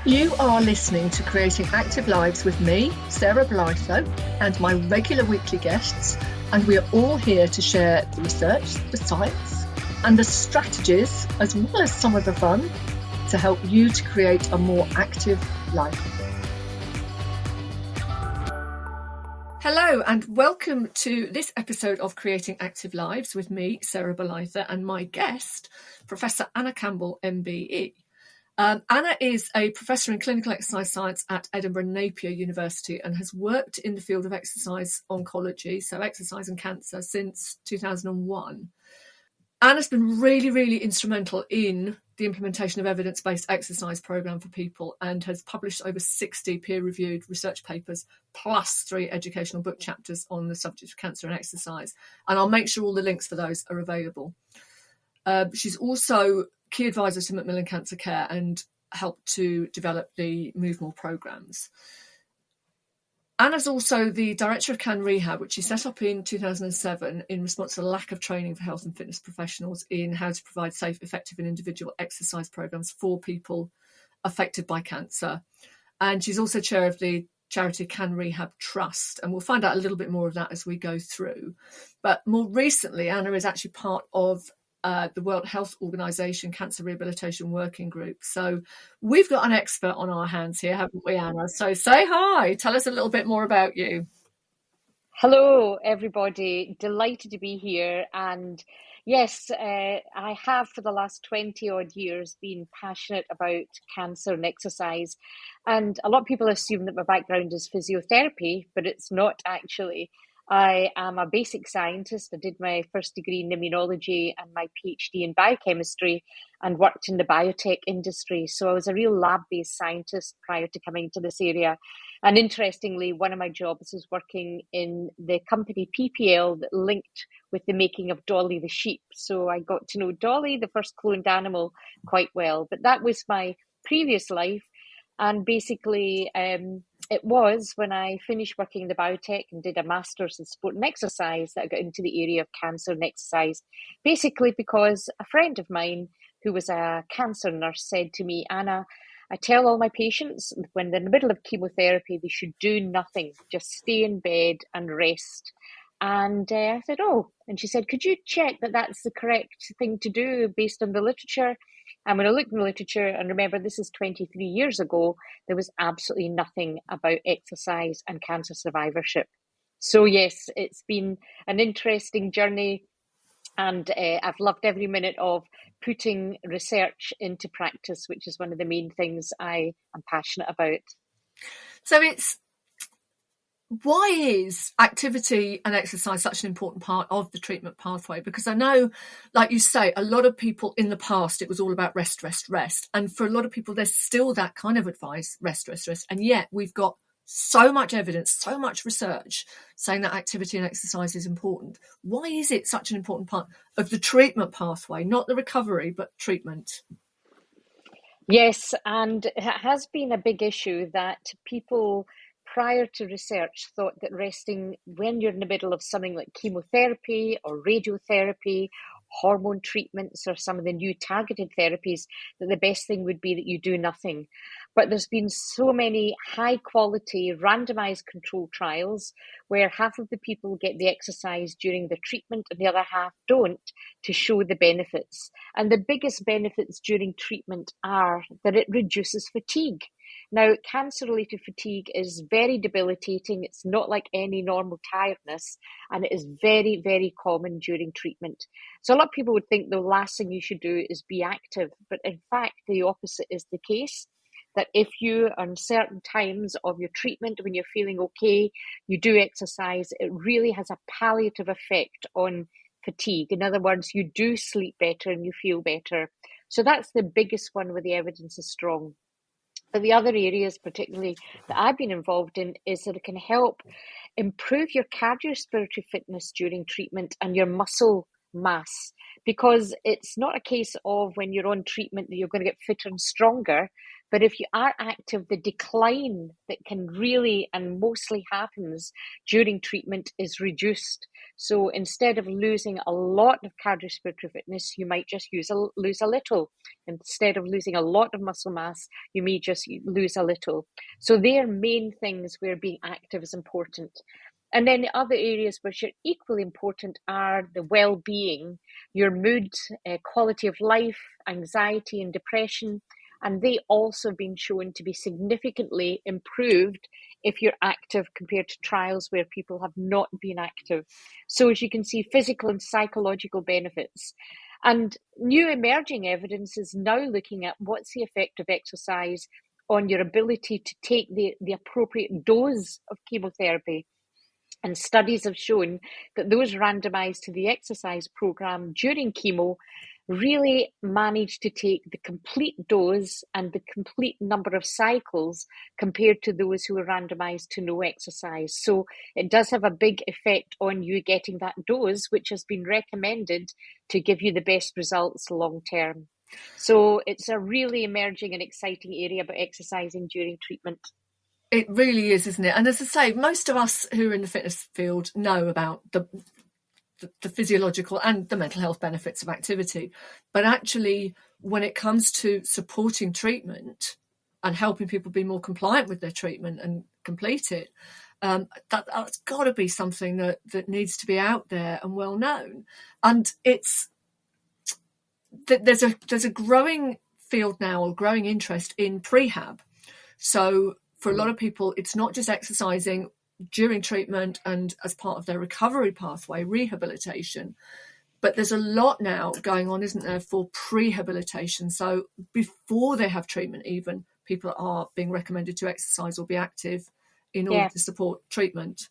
You are listening to Creating Active Lives with me, Sarah Blytho, and my regular weekly guests, and we are all here to share the research, the science, and the strategies, as well as some of the fun, to help you to create a more active life. Hello, and welcome to this episode of Creating Active Lives with me, Sarah Blytho, and my guest, Professor Anna Campbell, MBE. Anna is a professor in clinical exercise science at Edinburgh Napier University and has worked in the field of exercise oncology, so exercise and cancer, since 2001. Anna's been really instrumental in the implementation of evidence-based exercise program for people and has published over 60 peer-reviewed research papers plus 3 educational book chapters on the subject of cancer and exercise. And I'll make sure all the links for those are available. She's also key advisor to Macmillan Cancer Care and helped to develop the Move More programmes. Anna's also the director of Can Rehab, which she set up in 2007 in response to the lack of training for health and fitness professionals in how to provide safe, effective and individual exercise programmes for people affected by cancer. And she's also chair of the charity Can Rehab Trust, and we'll find out a little bit more of that as we go through. But more recently, Anna is actually part of the World Health Organization Cancer Rehabilitation Working Group. So we've got an expert on our hands here, haven't we, Anna? So say hi. Tell us a little bit more about you. Hello, everybody. Delighted to be here. And yes, I have for the last 20 odd years been passionate about cancer and exercise. And a lot of people assume that my background is physiotherapy, but it's not actually. I am a basic scientist. I did my first degree in immunology and my PhD in biochemistry and worked in the biotech industry. So I was a real lab-based scientist prior to coming to this area. And interestingly, one of my jobs was working in the company PPL that linked with the making of Dolly the sheep. So I got to know Dolly, the first cloned animal, quite well. But that was my previous life. And basically, it was when I finished working in the biotech and did a master's in sport and exercise that I got into the area of cancer and exercise, basically because a friend of mine who was a cancer nurse said to me, Anna, I tell all my patients when they're in the middle of chemotherapy, they should do nothing, just stay in bed and rest. And I said, oh, and she said, could you check that that's the correct thing to do based on the literature? And when I looked in the literature, and remember, this is 23 years ago, there was absolutely nothing about exercise and cancer survivorship. So yes, it's been an interesting journey, and I've loved every minute of putting research into practice, which is one of the main things I am passionate about. So why is activity and exercise such an important part of the treatment pathway? Because I know, like you say, a lot of people in the past, it was all about rest. And for a lot of people, there's still that kind of advice, rest. And yet we've got so much evidence, so much research saying that activity and exercise is important. Why is it such an important part of the treatment pathway, not the recovery, but treatment? Yes, and it has been a big issue that people prior to research thought that resting when you're in the middle of something like chemotherapy or radiotherapy, hormone treatments, or some of the new targeted therapies, that the best thing would be that you do nothing. But there's been so many high quality randomized controlled trials where half of the people get the exercise during the treatment and the other half don't, to show the benefits. And the biggest benefits during treatment are that it reduces fatigue. Now, cancer-related fatigue is very debilitating. It's not like any normal tiredness, and it is very, very common during treatment. So a lot of people would think the last thing you should do is be active, but in fact, the opposite is the case. That if you, on certain times of your treatment, when you're feeling okay, you do exercise, it really has a palliative effect on fatigue. In other words, you do sleep better and you feel better. So that's the biggest one where the evidence is strong. But the other areas, particularly that I've been involved in, is that it can help improve your cardiorespiratory fitness during treatment and your muscle mass, because it's not a case of when you're on treatment that you're going to get fitter and stronger, But if you are active, the decline that can really and mostly happens during treatment is reduced. So instead of losing a lot of cardiorespiratory fitness, you might just lose a little. Instead of losing a lot of muscle mass, you may just lose a little. So they are main things where being active is important. And then the other areas which are equally important are the well-being, your mood, quality of life, anxiety and depression. And they also have been shown to be significantly improved if you're active compared to trials where people have not been active. So as you can see, physical and psychological benefits. And new emerging evidence is now looking at what's the effect of exercise on your ability to take the appropriate dose of chemotherapy. And studies have shown that those randomized to the exercise program during chemo really managed to take the complete dose and the complete number of cycles compared to those who were randomized to no exercise. So it does have a big effect on you getting that dose, which has been recommended to give you the best results long term. So it's a really emerging and exciting area about exercising during treatment. It really is, isn't it? And as I say, most of us who are in the fitness field know about the physiological and the mental health benefits of activity. But actually, when it comes to supporting treatment and helping people be more compliant with their treatment and complete it, that's got to be something that needs to be out there and well known. And there's a growing field now, or growing interest in prehab. So for a lot of people, it's not just exercising during treatment and as part of their recovery pathway, rehabilitation, but there's a lot now going on, isn't there, for prehabilitation. So before they have treatment, even, people are being recommended to exercise or be active in order to support treatment.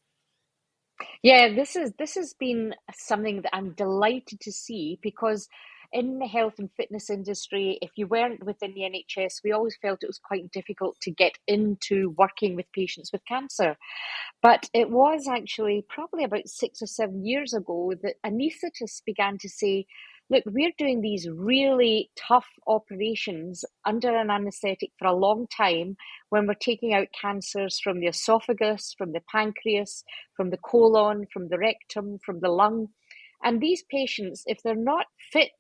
Yeah, this has been something that I'm delighted to see, because in the health and fitness industry, if you weren't within the NHS, we always felt it was quite difficult to get into working with patients with cancer. But it was actually probably about 6 or 7 years ago that anaesthetists began to say, look, we're doing these really tough operations under an anaesthetic for a long time, when we're taking out cancers from the esophagus, from the pancreas, from the colon, from the rectum, from the lung. And these patients, if they're not fit,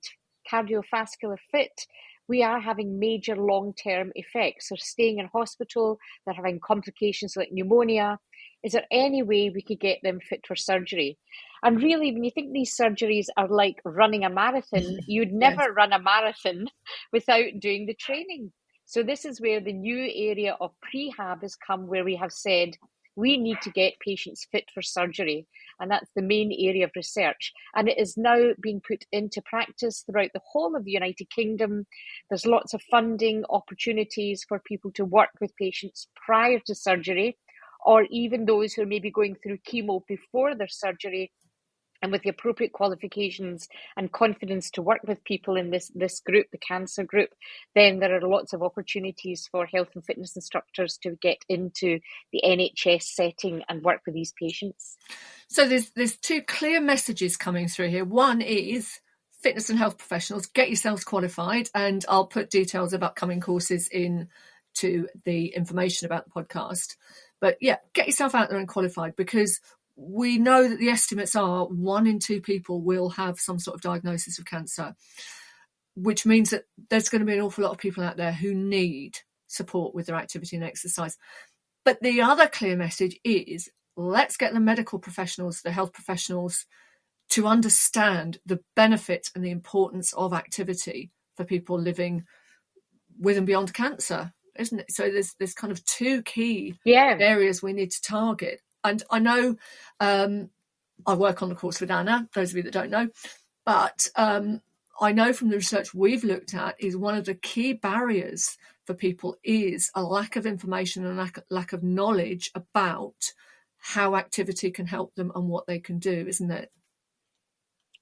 cardiovascular fit, we are having major long-term effects. They're staying in hospital, they're having complications like pneumonia. Is there any way we could get them fit for surgery? And really, when you think these surgeries are like running a marathon, you'd never run a marathon without doing the training. So this is where the new area of prehab has come, where we have said, we need to get patients fit for surgery. And that's the main area of research. And it is now being put into practice throughout the whole of the United Kingdom. There's lots of funding opportunities for people to work with patients prior to surgery, or even those who are maybe going through chemo before their surgery, and with the appropriate qualifications and confidence to work with people in this group, the cancer group, then there are lots of opportunities for health and fitness instructors to get into the NHS setting and work with these patients. So there's two clear messages coming through here. One is fitness and health professionals, get yourselves qualified, and I'll put details of upcoming courses in to the information about the podcast. But yeah, get yourself out there and qualified, because we know that the estimates are 1 in 2 people will have some sort of diagnosis of cancer, which means that there's going to be an awful lot of people out there who need support with their activity and exercise. But the other clear message is, let's get the medical professionals, the health professionals, to understand the benefit and the importance of activity for people living with and beyond cancer, isn't it? So there's kind of 2 key areas we need to target. And I know I work on the course with Anna, those of you that don't know, but I know from the research we've looked at is one of the key barriers for people is a lack of information and lack of knowledge about how activity can help them and what they can do, isn't it?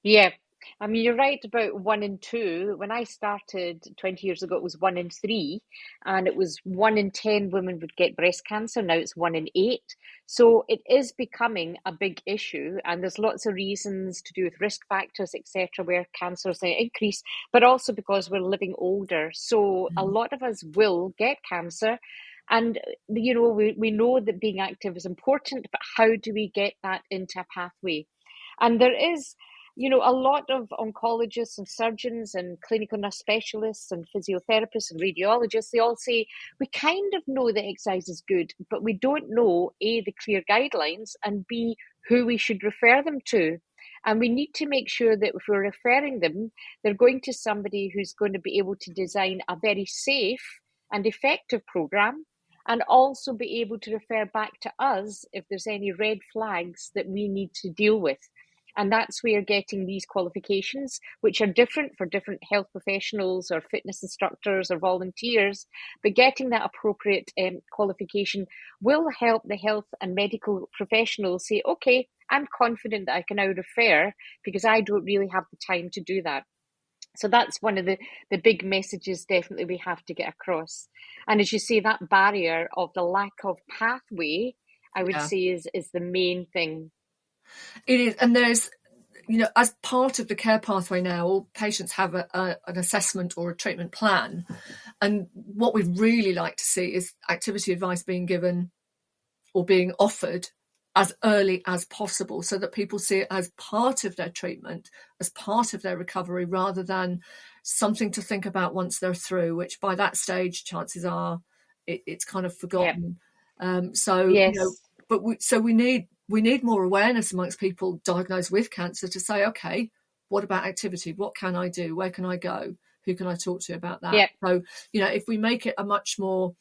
Yeah, I mean, you're right about 1 in 2. When I started 20 years ago, it was 1 in 3, and it was 1 in 10 women would get breast cancer. Now it's 1 in 8. So it is becoming a big issue, and there's lots of reasons to do with risk factors, etc., where cancers increase, but also because we're living older. So a Mm. lot of us will get cancer. And, we know that being active is important, but how do we get that into a pathway? And there is a lot of oncologists and surgeons and clinical nurse specialists and physiotherapists and radiologists, they all say we kind of know that exercise is good, but we don't know A, the clear guidelines, and B, who we should refer them to. And we need to make sure that if we're referring them, they're going to somebody who's going to be able to design a very safe and effective program, and also be able to refer back to us if there's any red flags that we need to deal with. And that's where getting these qualifications, which are different for different health professionals or fitness instructors or volunteers, but getting that appropriate qualification will help the health and medical professionals say, okay, I'm confident that I can now refer because I don't really have the time to do that. So that's one of the big messages definitely we have to get across. And as you say, that barrier of the lack of pathway, I would Yeah, say is the main thing. it is. And there's, as part of the care pathway now, all patients have an assessment or a treatment plan. And what we'd really like to see is activity advice being given or being offered as early as possible so that people see it as part of their treatment, as part of their recovery, rather than something to think about once they're through, which by that stage, chances are it's kind of Yeah. forgotten. So, Yes. but we need more awareness amongst people diagnosed with cancer to say, okay, what about activity? What can I do? Where can I go? Who can I talk to about that? Yeah. So, if we make it a much more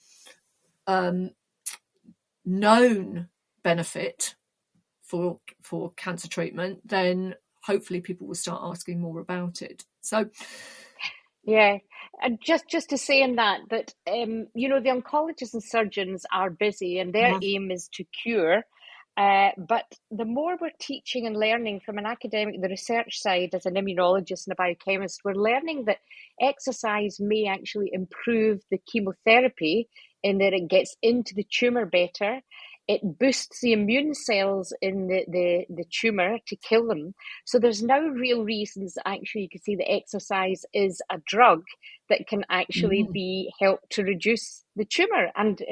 known benefit for cancer treatment, then hopefully people will start asking more about it. So Yeah, and just to say in that the oncologists and surgeons are busy, and their yeah, aim is to cure. But the more we're teaching and learning from an academic, the research side, as an immunologist and a biochemist, we're learning that exercise may actually improve the chemotherapy in that it gets into the tumor better. It boosts the immune cells in the tumor to kill them. So there's now real reasons that actually you can see that exercise is a drug that can actually mm, be helped to reduce the tumor and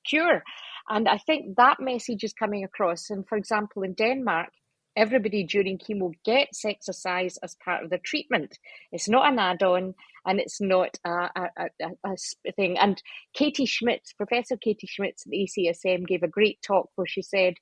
cure. And I think that message is coming across. And for example, in Denmark, everybody during chemo gets exercise as part of their treatment. It's not an add-on, and it's not a thing. And Katie Schmitz, Professor Katie Schmitz at the ACSM, gave a great talk where she said,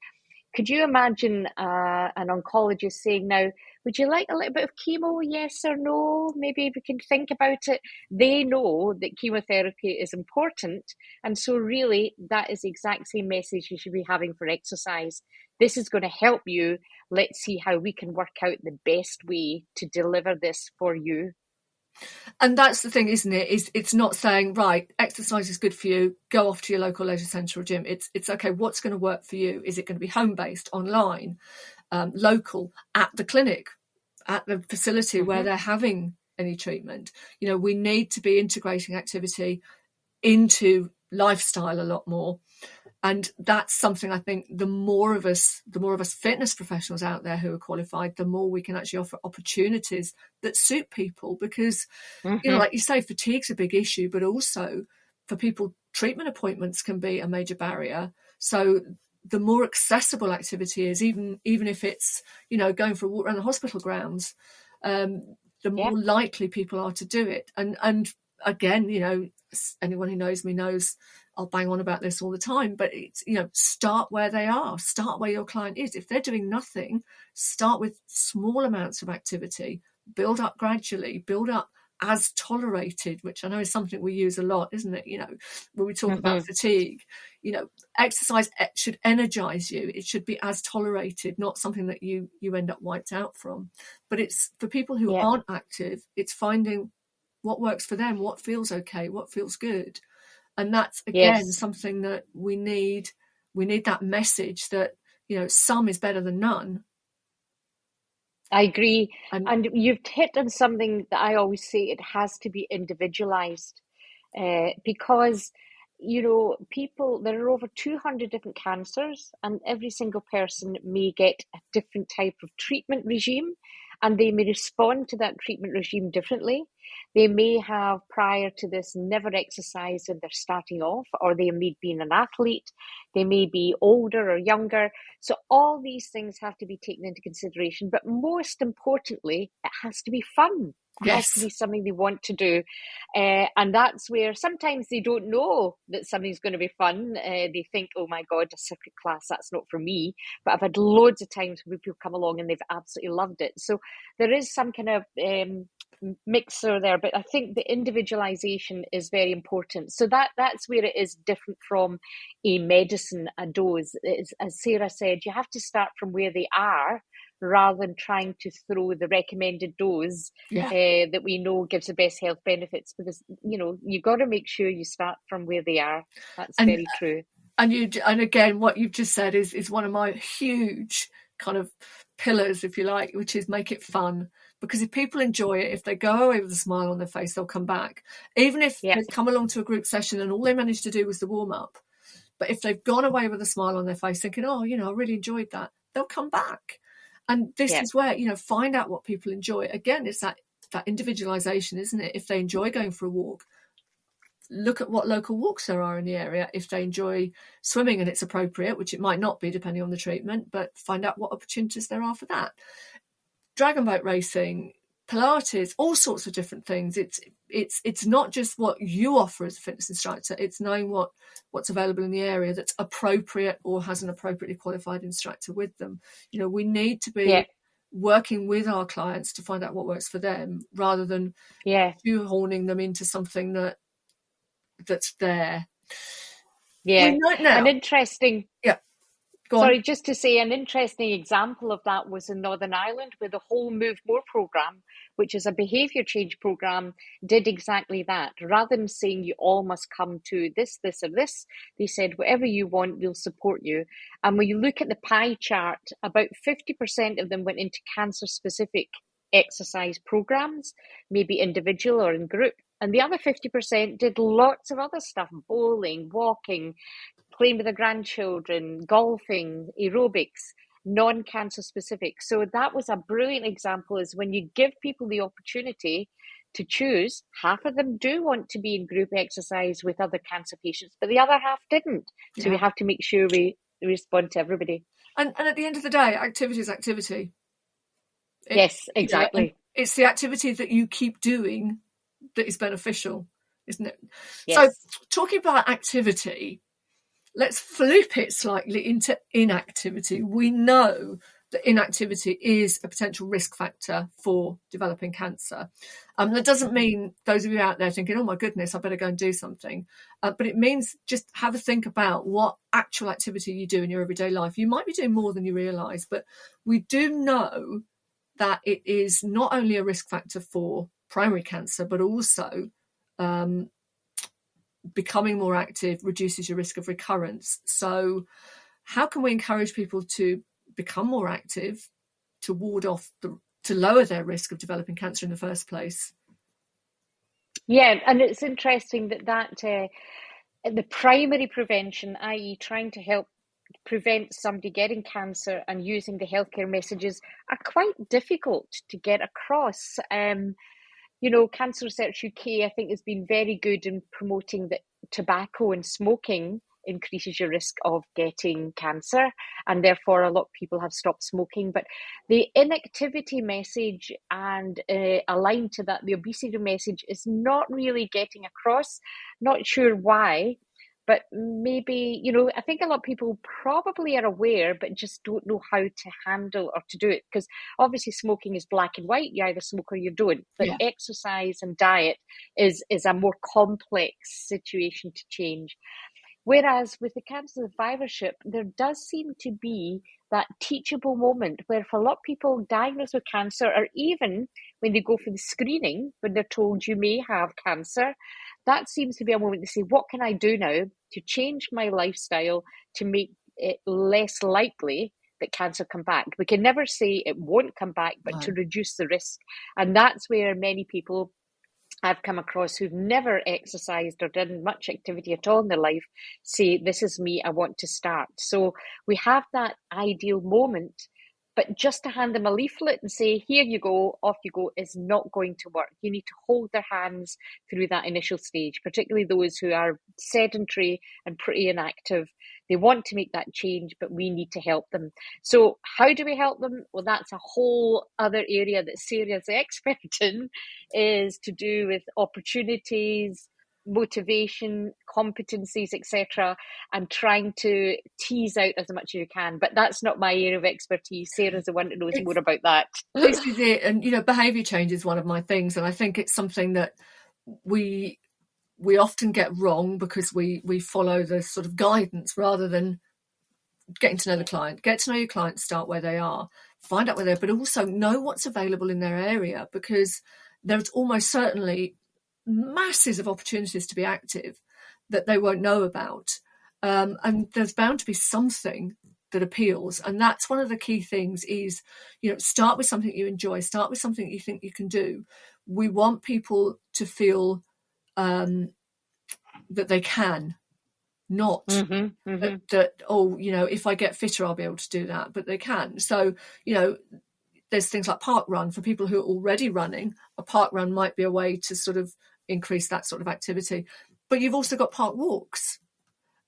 could you imagine an oncologist saying now, would you like a little bit of chemo, yes or no? Maybe we can think about it. They know that chemotherapy is important. And so really, that is the exact same message you should be having for exercise. This is going to help you. Let's see how we can work out the best way to deliver this for you. and that's the thing, isn't it? It's not saying, right, exercise is good for you, go off to your local leisure centre or gym. It's okay, what's going to work for you? Is it going to be home-based, online, local, at the clinic, at the facility where they're having any treatment? We need to be integrating activity into lifestyle a lot more. And that's something I think the more of us fitness professionals out there who are qualified, the more we can actually offer opportunities that suit people. Because, like you say, fatigue's a big issue, but also for people, treatment appointments can be a major barrier. So the more accessible activity is, even if it's, going for a walk around the hospital grounds, the Yeah. more likely people are to do it. And again, anyone who knows me knows I'll bang on about this all the time, but it's, start where they are, start where your client is. If they're doing nothing, start with small amounts of activity, build up gradually, build up as tolerated, which I know is something we use a lot, isn't it? When we talk about fatigue, exercise should energize you. It should be as tolerated, not something that you end up wiped out from. But it's for people who Yeah. aren't active, it's finding what works for them, what feels okay, what feels good. And that's, again, Yes. something that we need that message that, some is better than none. I agree. And And you've hit on something that I always say, it has to be individualized, because, people, there are over 200 different cancers, and every single person may get a different type of treatment regime, and they may respond to that treatment regime differently. They may have, prior to this, never exercised and they're starting off, or they may be an athlete, they may be older or younger. So all these things have to be taken into consideration. But most importantly, it has to be fun. It has to yes, be something they want to do. And that's where sometimes they don't know that something's going to be fun. They think, oh my God, a circuit class, that's not for me. But I've had loads of times where people come along and they've absolutely loved it. So there is some kind of mixer there, but I think the individualization is very important. So that's where it is different from a medicine, a dose. As Sarah said, you have to start from where they are rather than trying to throw the recommended dose yeah. that we know gives the best health benefits, because you've got to make sure you start from where they are. That's And very true. and again, what you've just said is one of my huge kind of pillars, if you like, which is make it fun. Because if people enjoy it, if they go away with a smile on their face, they'll come back. Even if Yeah. they've come along to a group session and all they managed to do was the warm up, but if they've gone away with a smile on their face thinking, oh, I really enjoyed that, they'll come back. And this Yeah. is where, find out what people enjoy. Again, it's that individualization, isn't it? If they enjoy going for a walk, look at what local walks there are in the area. If they enjoy swimming and it's appropriate, which it might not be depending on the treatment, but find out what opportunities there are for that. Dragon boat racing, Pilates, all sorts of different things. It's not just what you offer as a fitness instructor, it's knowing what's available in the area that's appropriate or has an appropriately qualified instructor with them. We need to be working with our clients to find out what works for them rather than shoehorning them into something that's there. Yeah. We know now. An interesting Go on. just to say, an interesting example of that was in Northern Ireland, where the whole Move More programme, which is a behaviour change programme, did exactly that. Rather than saying you all must come to this, this, or this, they said whatever you want, we'll support you. And when you look at the pie chart, about 50% of them went into cancer-specific exercise programmes, maybe individual or in group. And the other 50% did lots of other stuff, bowling, walking, playing with their grandchildren, golfing, aerobics, non-cancer specific. So that was a brilliant example, is when you give people the opportunity to choose, half of them do want to be in group exercise with other cancer patients, but the other half didn't. So we have to make sure we respond to everybody. And at the end of the day, activity is activity. Yes, exactly. It's the activity that you keep doing that is beneficial, isn't it? Yes. So talking about activity, let's flip it slightly into inactivity. We know that inactivity is a potential risk factor for developing cancer. That doesn't mean those of you out there thinking, oh my goodness, I better go and do something. But it means just have a think about what actual activity you do in your everyday life. You might be doing more than you realise, but we do know that it is not only a risk factor for primary cancer, but also becoming more active reduces your risk of recurrence. So how can we encourage people to become more active to ward off to lower their risk of developing cancer in the first place? Yeah, and it's interesting that the primary prevention, i.e. trying to help prevent somebody getting cancer and using the healthcare messages, are quite difficult to get across. Cancer Research UK, I think, has been very good in promoting that tobacco and smoking increases your risk of getting cancer, and therefore a lot of people have stopped smoking. But the inactivity message and aligned to that, the obesity message, is not really getting across. Not sure why. But maybe, I think a lot of people probably are aware, but just don't know how to handle or to do it. Because obviously smoking is black and white. You either smoke or you don't. But exercise and diet is a more complex situation to change. Whereas with the cancer survivorship, there does seem to be that teachable moment where for a lot of people diagnosed with cancer, or even when they go for the screening, when they're told you may have cancer, that seems to be a moment to say, what can I do now to change my lifestyle to make it less likely that cancer come back. We can never say it won't come back, but to reduce the risk. And that's where many people I've come across who've never exercised or done much activity at all in their life say, this is me, I want to start. So we have that ideal moment, but just to hand them a leaflet and say, here you go, off you go, is not going to work. You need to hold their hands through that initial stage, particularly those who are sedentary and pretty inactive. They want to make that change, but we need to help them. So how do we help them? Well, that's a whole other area that Sarah's the expert in, is to do with opportunities, motivation, competencies, etc., and trying to tease out as much as you can. But that's not my area of expertise. Sarah's the one that knows more about that. This is it. And, behaviour change is one of my things. And I think it's something that we often get wrong because we follow the sort of guidance rather than getting to know the client. Get to know your client, start where they are, find out where they are, but also know what's available in their area, because there's almost certainly masses of opportunities to be active that they won't know about. And there's bound to be something that appeals. And that's one of the key things is, start with something you enjoy, start with something you think you can do. We want people to feel that they can, not that, if I get fitter, I'll be able to do that, but they can. So, there's things like park run. For people who are already running, a park run might be a way to sort of increase that sort of activity. But you've also got park walks.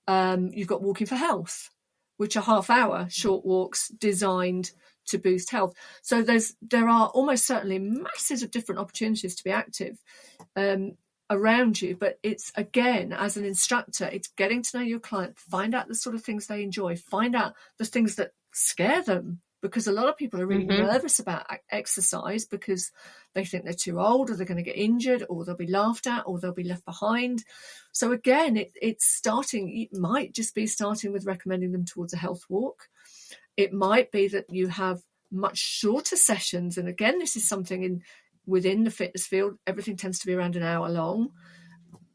You've got walking for health, which are half-hour short walks designed to boost health. So there are almost certainly masses of different opportunities to be active around you. But it's, again, as an instructor, it's getting to know your client, find out the sort of things they enjoy, find out the things that scare them, because a lot of people are really nervous about exercise because they think they're too old, or they're going to get injured, or they'll be laughed at, or they'll be left behind. So again, it might just be starting with recommending them towards a health walk. It might be that you have much shorter sessions. And again, this is something within the fitness field, everything tends to be around an hour long.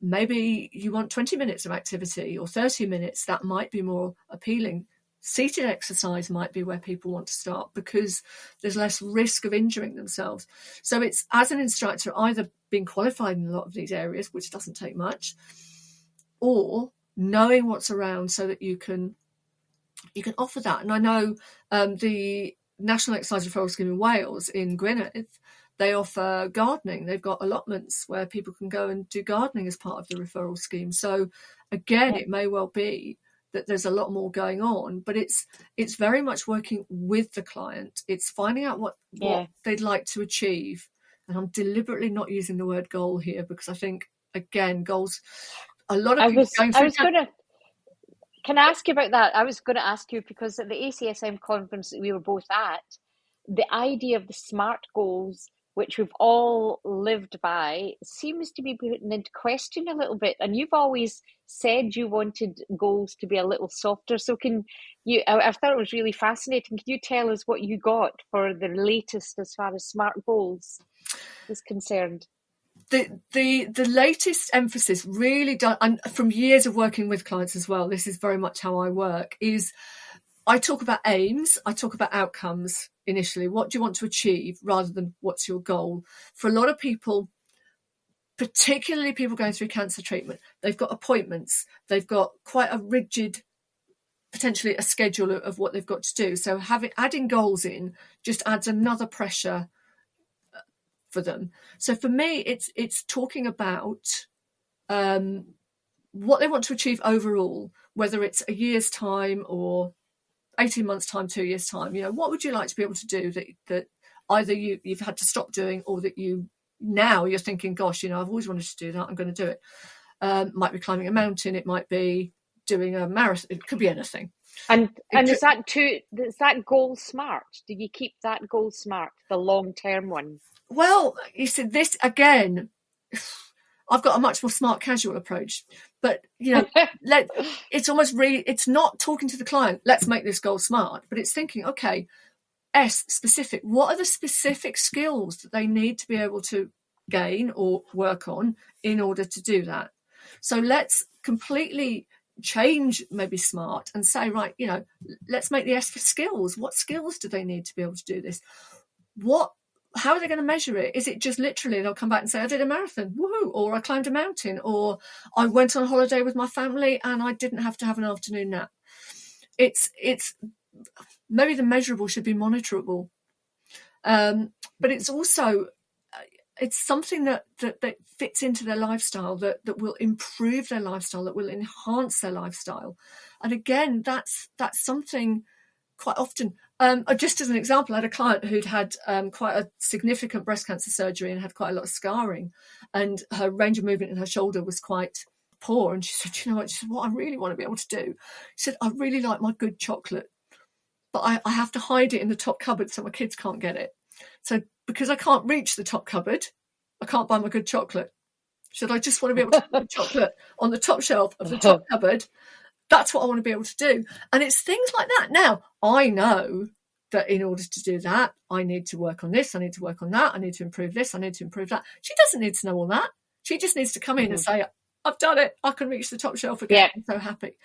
Maybe you want 20 minutes of activity or 30 minutes. That might be more appealing. Seated exercise might be where people want to start because there's less risk of injuring themselves. So it's, as an instructor, either being qualified in a lot of these areas, which doesn't take much, or knowing what's around so that you can offer that. And I know the National Exercise Referral Scheme in Wales, in Gwynedd, they offer gardening. They've got allotments where people can go and do gardening as part of the referral scheme. So again, it may well be that there's a lot more going on, but it's very much working with the client. It's finding out what they'd like to achieve. And I'm deliberately not using the word goal here because I think, again, goals, a lot of people Can I ask you about that? I was going to ask you, because at the ACSM conference that we were both at, the idea of the SMART goals, which we've all lived by, seems to be put into question a little bit. And you've always said you wanted goals to be a little softer. So I thought it was really fascinating. Can you tell us what you got for the latest as far as SMART goals is concerned? The latest emphasis really done, and from years of working with clients as well, this is very much how I work, is I talk about aims, I talk about outcomes initially. What do you want to achieve rather than what's your goal? For a lot of people, particularly people going through cancer treatment, they've got appointments, they've got quite a rigid, potentially a schedule of what they've got to do. So adding goals in just adds another pressure for them. So for me, it's talking about what they want to achieve overall, whether it's a year's time or 18 months time, 2 years time. What would you like to be able to do that either you've had to stop doing, or that you're thinking, gosh, I've always wanted to do that, I'm going to do it. Might be climbing a mountain, it might be doing a marathon, it could be anything. And is that goal SMART? Do you keep that goal SMART, the long-term one? Well, you see, this again, I've got a much more smart casual approach, but it's almost it's not talking to the client, let's make this goal SMART, but it's thinking, okay, S, specific. What are the specific skills that they need to be able to gain or work on in order to do that? So let's completely change maybe SMART and say, right, let's make the S for skills. What skills do they need to be able to do this? How are they going to measure it? Is it just literally they'll come back and say, I did a marathon, woohoo, or I climbed a mountain, or I went on holiday with my family and I didn't have to have an afternoon nap? It's maybe the measurable should be monitorable. But it's also, it's something that fits into their lifestyle, that will improve their lifestyle, that will enhance their lifestyle. And again, that's something quite often. Just as an example, I had a client who'd had quite a significant breast cancer surgery and had quite a lot of scarring, and her range of movement in her shoulder was quite poor. And she said, you know what? She said, what I really want to be able to do. She said, I really like my good chocolate, but I have to hide it in the top cupboard so my kids can't get it. So because I can't reach the top cupboard, I can't buy my good chocolate. She said, I just want to be able to put chocolate on the top shelf of the top cupboard. That's what I want to be able to do. And it's things like that. Now, I know that in order to do that, I need to work on this, I need to work on that, I need to improve this, I need to improve that. She doesn't need to know all that. She just needs to come in and say, I've done it, I can reach the top shelf again. Yeah. I'm so happy.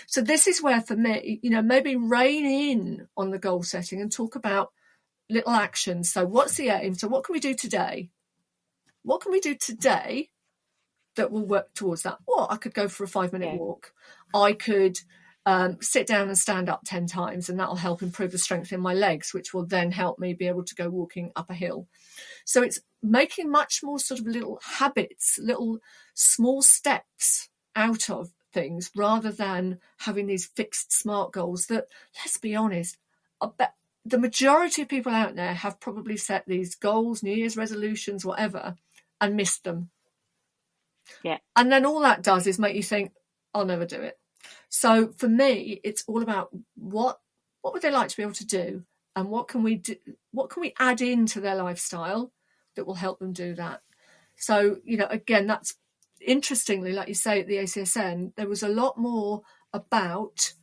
So this is where, for me, maybe rein in on the goal setting and talk about little actions. So what's the aim? So what can we do today? What can we do today that will work towards that? Or I could go for a 5-minute walk. I could sit down and stand up 10 times, and that'll help improve the strength in my legs, which will then help me be able to go walking up a hill. So it's making much more sort of little habits, little small steps out of things, rather than having these fixed SMART goals that, let's be honest, I bet the majority of people out there have probably set these goals, New Year's resolutions, whatever, and missed them. Yeah. And then all that does is make you think, I'll never do it. So for me, it's all about what would they like to be able to do, and what can we do? What can we add into their lifestyle that will help them do that? So, again, that's interestingly, like you say, at the ACSN, there was a lot more about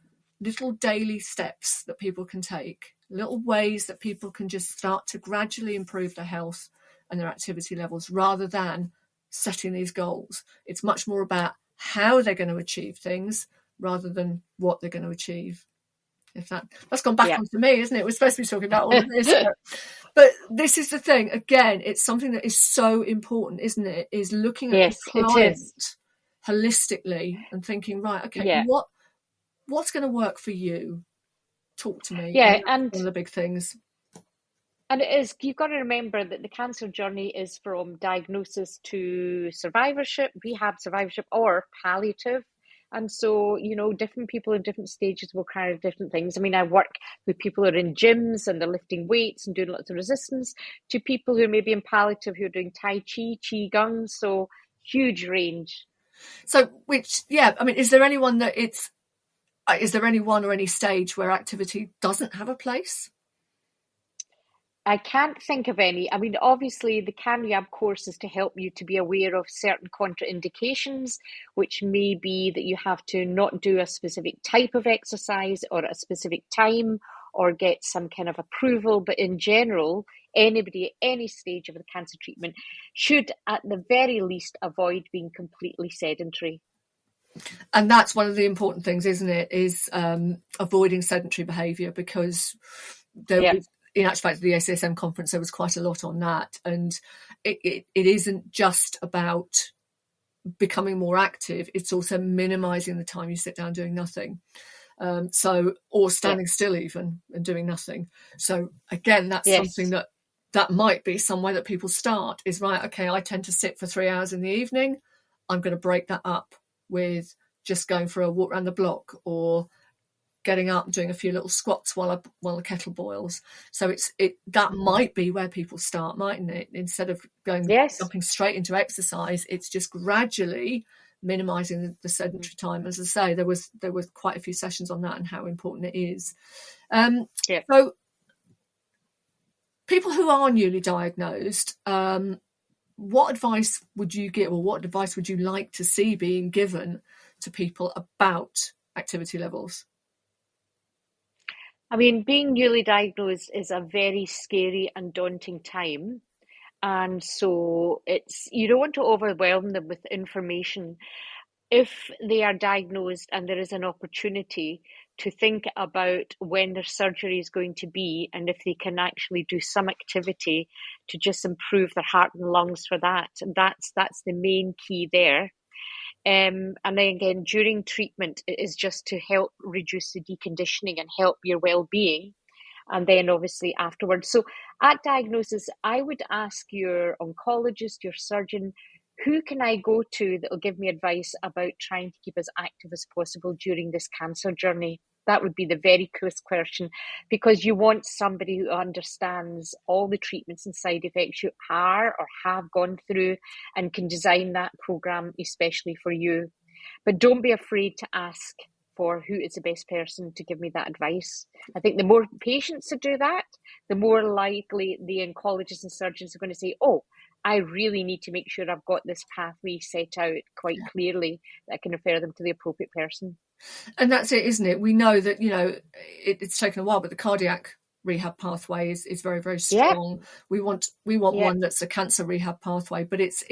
little daily steps that people can take, little ways that people can just start to gradually improve their health and their activity levels, rather than setting these goals. It's much more about how they're going to achieve things rather than what they're going to achieve. If that's gone back onto me, isn't it? We're supposed to be talking about all of this. But this is the thing. Again, it's something that is so important, isn't it? Is looking at the client holistically and thinking, right, okay, what's going to work for you? Talk to me. Yeah, and one of the big things. And it is, you've got to remember that the cancer journey is from diagnosis to survivorship, rehab survivorship, or palliative. And so, different people in different stages will carry different things. I mean, I work with people who are in gyms and they're lifting weights and doing lots of resistance, to people who may be in palliative who are doing Tai Chi, Qigong. So huge range. So is there anyone that is there anyone or any stage where activity doesn't have a place? I can't think of any. I mean, obviously, the CanRehab course is to help you to be aware of certain contraindications, which may be that you have to not do a specific type of exercise or at a specific time, or get some kind of approval. But in general, anybody at any stage of the cancer treatment should, at the very least, avoid being completely sedentary. And that's one of the important things, isn't it? Is avoiding sedentary behaviour, because there was, in actual fact, the ACSM conference, there was quite a lot on that. And it isn't just about becoming more active, it's also minimising the time you sit down doing nothing. Or standing still even and doing nothing. So again, that's something that might be somewhere that people start, is right, okay, I tend to sit for 3 hours in the evening. I'm going to break that up with just going for a walk around the block, or getting up and doing a few little squats while the kettle boils. So that might be where people start, mightn't it? Instead of jumping straight into exercise, it's just gradually minimizing the sedentary time. As I say, there was quite a few sessions on that and how important it is. So people who are newly diagnosed, what advice would you give, or what advice would you like to see being given to people about activity levels? I mean, being newly diagnosed is a very scary and daunting time. And so you don't want to overwhelm them with information. if they are diagnosed and there is an opportunity to think about when their surgery is going to be and if they can actually do some activity to just improve their heart and lungs for that. That's the main key there. And then again, during treatment, it is just to help reduce the deconditioning and help your well-being. And then obviously afterwards. So at diagnosis, I would ask your oncologist, your surgeon, who can I go to that will give me advice about trying to keep as active as possible during this cancer journey? That would be the very first question, because you want somebody who understands all the treatments and side effects you are or have gone through and can design that program especially for you. But don't be afraid to ask for who is the best person to give me that advice. I think the more patients that do that, the more likely the oncologists and surgeons are going to say, oh, I really need to make sure I've got this pathway set out quite clearly that I can refer them to the appropriate person. And that's it, isn't it? We know that, it's taken a while, but the cardiac rehab pathway is very, very strong. Yeah. We want one that's a cancer rehab pathway, but it's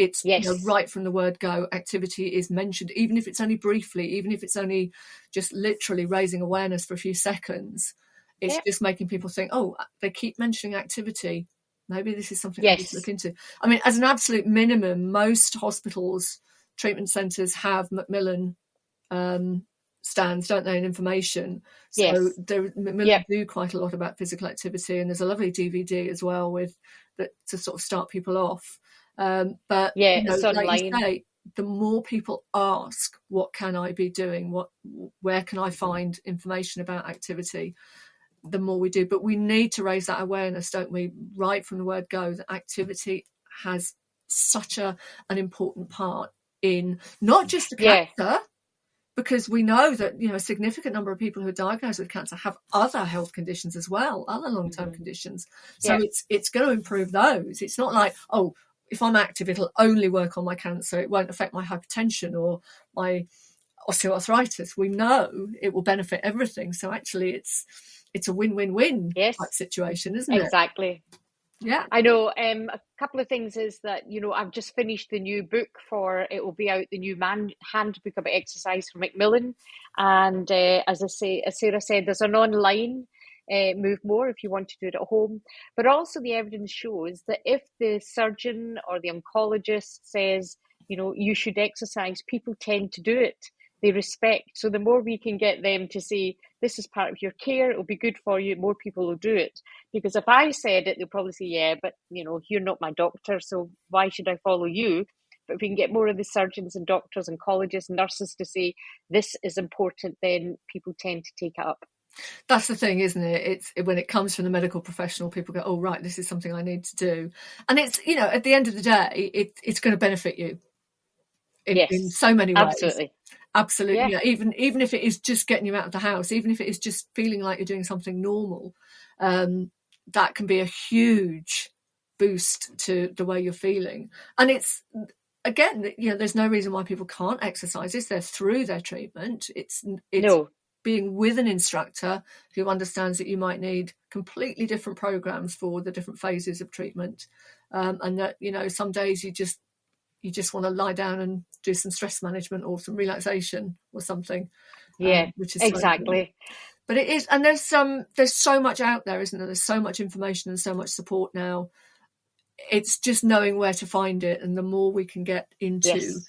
right from the word go, activity is mentioned, even if it's only briefly, even if it's only just literally raising awareness for a few seconds. It's just making people think, oh, they keep mentioning activity. Maybe this is something I need to look into. I mean, as an absolute minimum, most hospitals, treatment centres have Macmillan stands, don't they, and information. So Macmillan do quite a lot about physical activity, and there's a lovely DVD as well with that to sort of start people off. But it's online. Like you say, the more people ask, what can I be doing? Where can I find information about activity? The more we do, but we need to raise that awareness, don't we? Right from the word go, that activity has such an important part in not just the cancer, because we know that a significant number of people who are diagnosed with cancer have other health conditions as well, other long-term conditions. So it's going to improve those. It's not like, oh, if I'm active, it'll only work on my cancer. It won't affect my hypertension or my osteoarthritis. We know it will benefit everything. So actually, it's a win-win-win type situation, isn't it? Exactly. Yeah, I know. A couple of things is that, I've just finished the new book it will be out, the new handbook about exercise for Macmillan. And as Sarah said, there's an online Move More if you want to do it at home. But also the evidence shows that if the surgeon or the oncologist says, you should exercise, people tend to do it. They respect. So the more we can get them to say, this is part of your care, it'll be good for you, more people will do it. Because if I said it, they'll probably say, yeah, but you're not my doctor, so why should I follow you? But if we can get more of the surgeons and doctors, oncologists, nurses to say this is important, then people tend to take it up. That's the thing, isn't it? It's when it comes from the medical professional, people go, oh, right, this is something I need to do. And it's, at the end of the day, it's going to benefit you in so many ways. Absolutely. Yeah. Even if it is just getting you out of the house, even if it is just feeling like you're doing something normal, that can be a huge boost to the way you're feeling. And it's, again, there's no reason why people can't exercise if they're through their treatment. It's being with an instructor who understands that you might need completely different programs for the different phases of treatment, and that some days you just want to lie down and do some stress management or some relaxation or something. Which is exactly. But it is, and there's so much out there, isn't there? There's so much information and so much support now. It's just knowing where to find it, and the more we can get into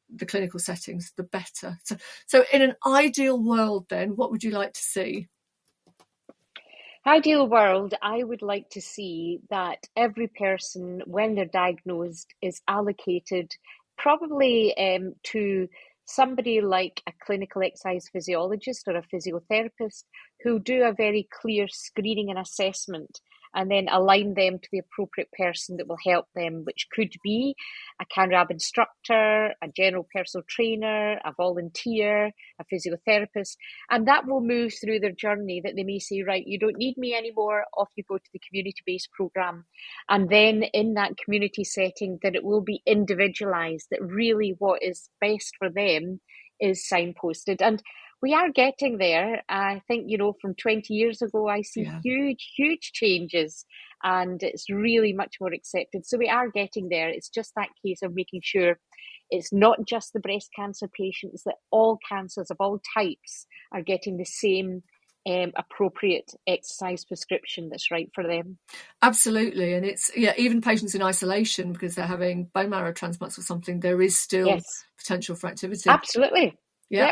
the clinical settings, the better. So in an ideal world, then, what would you like to see? Ideal world, I would like to see that every person, when they're diagnosed, is allocated probably to somebody like a clinical exercise physiologist or a physiotherapist who do a very clear screening and assessment, and then align them to the appropriate person that will help them, which could be a CanRab instructor, a general personal trainer, a volunteer, a physiotherapist, and that will move through their journey that they may say, right, you don't need me anymore, off you go to the community-based programme. And then in that community setting, that it will be individualised, that really what is best for them is signposted. And we are getting there. I think, from 20 years ago, I see huge changes, and it's really much more accepted. So we are getting there. It's just that case of making sure it's not just the breast cancer patients, that all cancers of all types are getting the same appropriate exercise prescription that's right for them. Absolutely. And it's, even patients in isolation because they're having bone marrow transplants or something, there is still potential for activity. Absolutely. Yeah.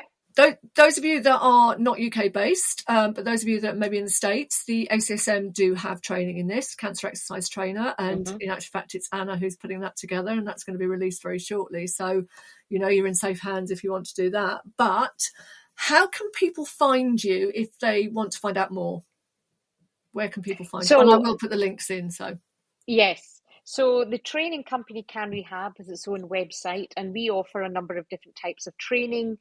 Those of you that are not UK based, but those of you that may be in the States, the ACSM do have training in this, cancer exercise trainer. And in actual fact, it's Anna who's putting that together, and that's going to be released very shortly. So, you're in safe hands if you want to do that. But how can people find you if they want to find out more? Where can people find you? And I will put the links in. So yes. So the training company Can Rehab has its own website, and we offer a number of different types of training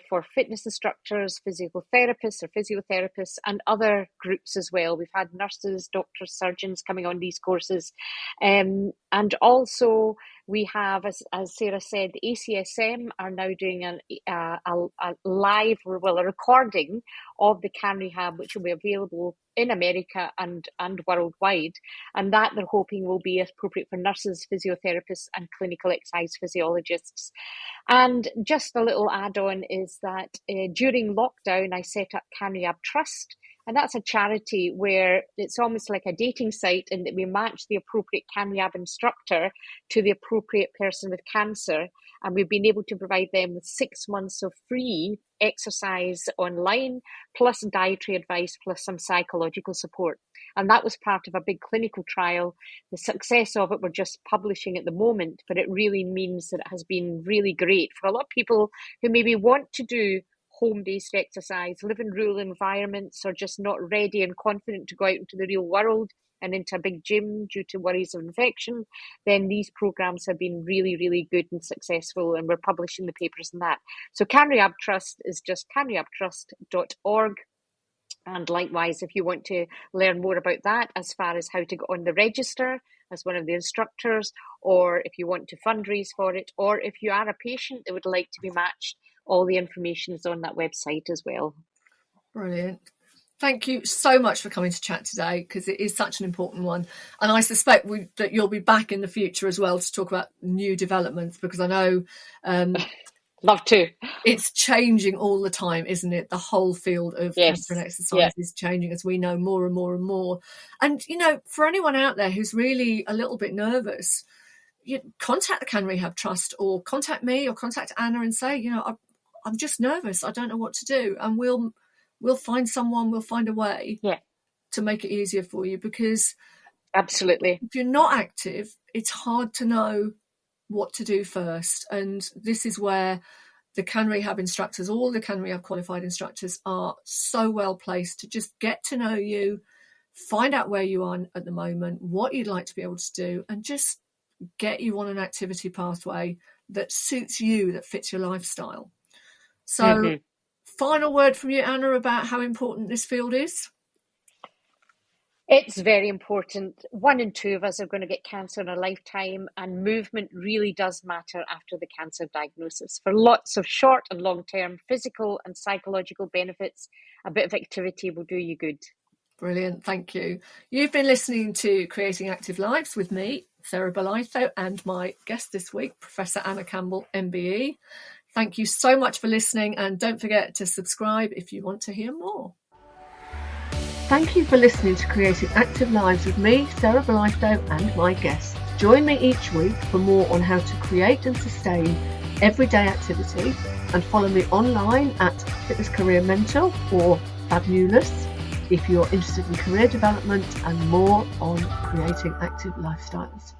for fitness instructors, physical therapists or physiotherapists, and other groups as well. We've had nurses, doctors, surgeons coming on these courses. And also we have, as Sarah said, the ACSM are now doing a live, a recording of the Can Rehab, which will be available in America and worldwide. And that they're hoping will be appropriate for nurses, physiotherapists, and clinical exercise physiologists. And just a little add-on is that during lockdown, I set up Can Rehab Trust. And that's a charity where it's almost like a dating site, in that we match the appropriate Can Rehab instructor to the appropriate person with cancer. And we've been able to provide them with 6 months of free exercise online, plus dietary advice, plus some psychological support. And that was part of a big clinical trial. The success of it we're just publishing at the moment, but it really means that it has been really great for a lot of people who maybe want to do home-based exercise, live in rural environments, or just not ready and confident to go out into the real world and into a big gym due to worries of infection. Then these programs have been really, really good and successful, and we're publishing the papers on that. So Can Rehab Trust is just canrehabtrust.org. And likewise, if you want to learn more about that, as far as how to get on the register as one of the instructors, or if you want to fundraise for it, or if you are a patient that would like to be matched, all the information is on that website as well. Brilliant. Thank you so much for coming to chat today, because it is such an important one. And I suspect that you'll be back in the future as well to talk about new developments, because I know love to. It's changing all the time, isn't it? The whole field of cancer and exercise is changing as we know more and more and more. And, for anyone out there who's really a little bit nervous, you contact the Can Rehab Trust, or contact me, or contact Anna and say, I'm just nervous. I don't know what to do. And we'll find someone, we'll find a way to make it easier for you, because absolutely, if you're not active, it's hard to know what to do first. And this is where the Can Rehab instructors, all the Can Rehab qualified instructors, are so well placed to just get to know you, find out where you are at the moment, what you'd like to be able to do, and just get you on an activity pathway that suits you, that fits your lifestyle. So final word from you, Anna, about how important this field is? It's very important. 1 in 2 of us are going to get cancer in a lifetime, and movement really does matter after the cancer diagnosis. For lots of short and long-term physical and psychological benefits, a bit of activity will do you good. Brilliant. Thank you. You've been listening to Creating Active Lives with me, Sarah Bolitho, and my guest this week, Professor Anna Campbell, MBE. Thank you so much for listening, and don't forget to subscribe if you want to hear more. Thank you for listening to Creating Active Lives with me, Sarah Bolitho, and my guests. Join me each week for more on how to create and sustain everyday activity, and follow me online at Fitness Career Mentor or Fabulous if you're interested in career development and more on creating active lifestyles.